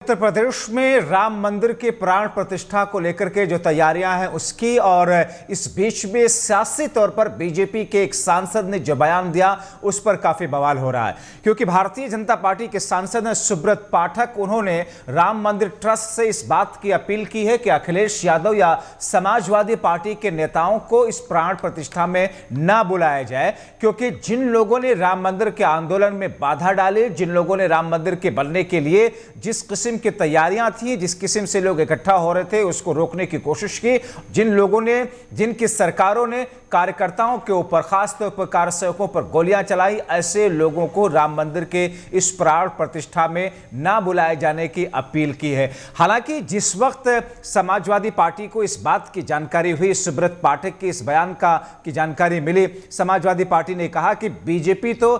उत्तर प्रदेश में राम मंदिर के प्राण प्रतिष्ठा को लेकर के जो तैयारियां हैं उसकी, और इस बीच में सियासी तौर पर बीजेपी के एक सांसद ने जो बयान दिया उस पर काफी बवाल हो रहा है, क्योंकि भारतीय जनता पार्टी के सांसद हैं सुब्रत पाठक। उन्होंने राम मंदिर ट्रस्ट से इस बात की अपील की है कि अखिलेश यादव या समाजवादी पार्टी के नेताओं को इस प्राण प्रतिष्ठा में न बुलाया जाए, क्योंकि जिन लोगों ने राम मंदिर के आंदोलन में बाधा डाली, जिन लोगों ने राम मंदिर के बनने के लिए जिस किस्म की तैयारियां थी, जिस किस्म से लोग इकट्ठा हो रहे थे, उसको रोकने की कोशिश की, जिन लोगों ने, जिनकी सरकारों ने कार्यकर्ताओं के ऊपर, खासतौर पर कार्यसेवकों पर गोलियां चलाई, ऐसे लोगों को राम मंदिर के इस प्राण प्रतिष्ठा में ना बुलाए जाने की अपील की है। हालांकि जिस वक्त समाजवादी पार्टी को इस बात की जानकारी हुई, सुब्रत पाठक के इस बयान की जानकारी मिली, समाजवादी पार्टी ने कहा कि बीजेपी तो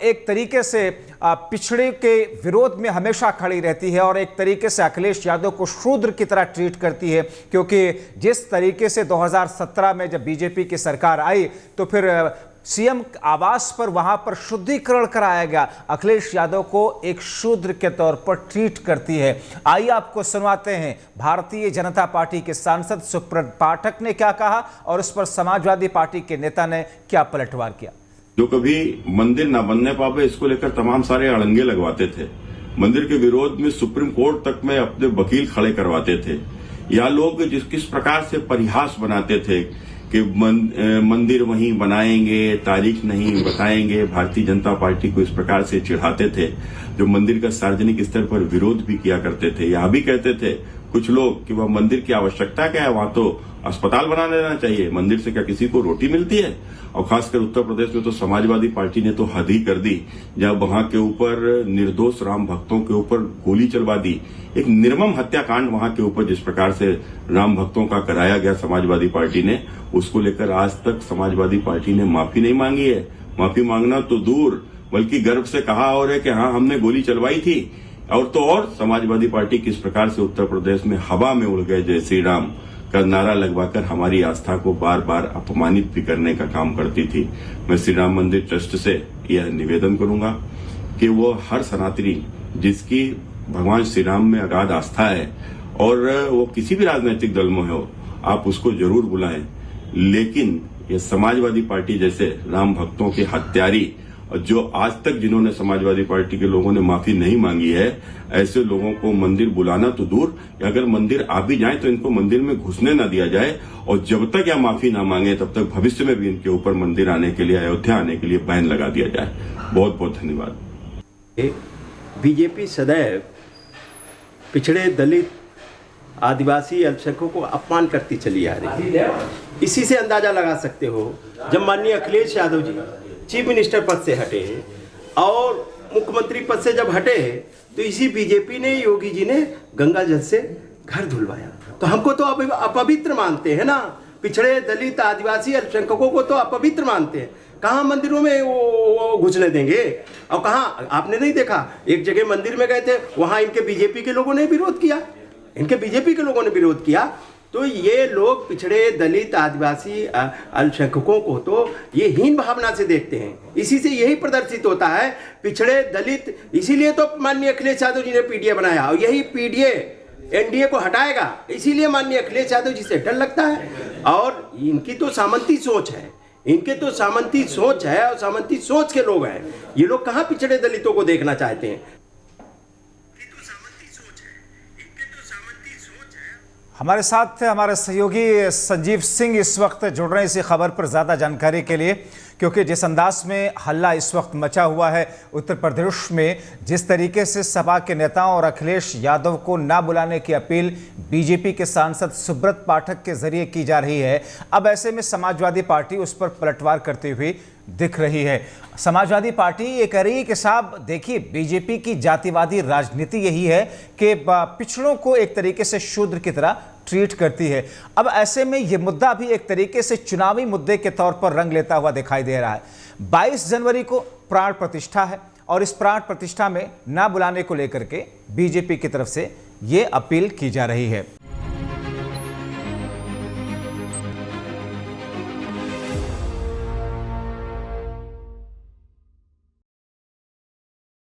एक तरीके से पिछड़े के विरोध में हमेशा खड़ी रहती है और एक तरीके से अखिलेश यादव को शूद्र की तरह ट्रीट करती है, क्योंकि जिस तरीके से 2017 में जब बीजेपी की सरकार आई तो फिर सीएम आवास पर वहां पर शुद्धिकरण कराया गया, अखिलेश यादव को एक शूद्र के तौर पर ट्रीट करती है। आइए आपको सुनवाते हैं भारतीय जनता पार्टी के सांसद सुब्रत पाठक ने क्या कहा और उस पर समाजवादी पार्टी के नेता ने क्या पलटवार किया। जो कभी मंदिर न बनने पावे, इसको लेकर तमाम सारे अड़ंगे लगवाते थे, मंदिर के विरोध में सुप्रीम कोर्ट तक में अपने वकील खड़े करवाते थे। यह लोग किस प्रकार से परिहास बनाते थे कि मंदिर वहीं बनाएंगे, तारीख नहीं बताएंगे, भारतीय जनता पार्टी को इस प्रकार से चिढ़ाते थे। जो मंदिर का सार्वजनिक स्तर पर विरोध भी किया करते थे, यह भी कहते थे कुछ लोग कि वह मंदिर की आवश्यकता क्या है, वहां तो अस्पताल बना लेना चाहिए, मंदिर से क्या किसी को रोटी मिलती है। और खासकर उत्तर प्रदेश में तो समाजवादी पार्टी ने तो हद ही कर दी, जब वहां के ऊपर निर्दोष राम भक्तों के ऊपर गोली चलवा दी। एक निर्मम हत्याकांड वहां के ऊपर जिस प्रकार से राम भक्तों का कराया गया समाजवादी पार्टी ने, उसको लेकर आज तक समाजवादी पार्टी ने माफी नहीं मांगी है। माफी मांगना तो दूर, बल्कि गर्व से कहा और है कि हाँ, हमने गोली चलवाई थी। और तो और समाजवादी पार्टी किस प्रकार से उत्तर प्रदेश में हवा में उड़ गए जय श्री राम का नारा लगवाकर हमारी आस्था को बार बार अपमानित भी करने का काम करती थी। मैं श्री राम मंदिर ट्रस्ट से यह निवेदन करूंगा कि वो हर सनातनी जिसकी भगवान श्री राम में अगाध आस्था है और वो किसी भी राजनीतिक दल में हो, आप उसको जरूर बुलाएं, लेकिन ये समाजवादी पार्टी जैसे राम भक्तों के हत्यारी, और जो आज तक जिन्होंने समाजवादी पार्टी के लोगों ने माफी नहीं मांगी है, ऐसे लोगों को मंदिर बुलाना तो दूर, अगर मंदिर आ भी जाए तो इनको मंदिर में घुसने ना दिया जाए, और जब तक यह माफी ना मांगे तब तक भविष्य में भी इनके ऊपर मंदिर आने के लिए, अयोध्या आने के लिए बैन लगा दिया जाए। बहुत बहुत धन्यवाद। बीजेपी सदैव पिछड़े, दलित, आदिवासी, अल्पसंख्यकों को अपमान करती चली आ रही है। इसी से अंदाजा लगा सकते हो, जब माननीय अखिलेश यादव जी चीफ मिनिस्टर पद से हटे और मुख्यमंत्री पद से जब हटे, तो इसी बीजेपी ने, योगी जी ने गंगा जल से घर धुलवाया। तो हमको तो अपवित्र मानते हैं ना, पिछड़े, दलित, आदिवासी, अल्पसंख्यकों को तो अपवित्र मानते हैं। कहाँ मंदिरों में वो घुसने देंगे? और कहाँ, आपने नहीं देखा, एक जगह मंदिर में गए थे, वहां इनके बीजेपी के लोगों ने विरोध किया, इनके बीजेपी के लोगों ने विरोध किया। तो ये लोग पिछड़े, दलित, आदिवासी, अल्पसंख्यकों को तो ये हीन भावना से देखते हैं। इसी से यही प्रदर्शित होता है, पिछड़े, दलित, इसीलिए तो माननीय अखिलेश यादव जी ने पीडीए बनाया, और यही पीडीए एनडीए को हटाएगा। इसीलिए माननीय अखिलेश यादव जी से डर लगता है। और इनकी तो सामंती सोच है, इनके तो सामंती सोच है, और सामंती सोच के लोग हैं ये लोग। कहाँ पिछड़े दलितों को देखना चाहते हैं? हमारे साथ हमारे सहयोगी संजीव सिंह इस वक्त जुड़ रहे हैं इसी खबर पर ज़्यादा जानकारी के लिए, क्योंकि जिस अंदाज में हल्ला इस वक्त मचा हुआ है उत्तर प्रदेश में, जिस तरीके से सपा के नेताओं और अखिलेश यादव को ना बुलाने की अपील बीजेपी के सांसद सुब्रत पाठक के जरिए की जा रही है, अब ऐसे में समाजवादी पार्टी उस पर पलटवार करती हुई दिख रही है। समाजवादी पार्टी ये कह रही है कि साहब देखिए, बीजेपी की जातिवादी राजनीति यही है कि पिछड़ों को एक तरीके से शूद्र की तरह ट्रीट करती है। अब ऐसे में यह मुद्दा भी एक तरीके से चुनावी मुद्दे के तौर पर रंग लेता हुआ दिखाई दे रहा है। 22 जनवरी को प्राण प्रतिष्ठा है और इस प्राण प्रतिष्ठा में ना बुलाने को लेकर के बीजेपी की तरफ से यह अपील की जा रही है।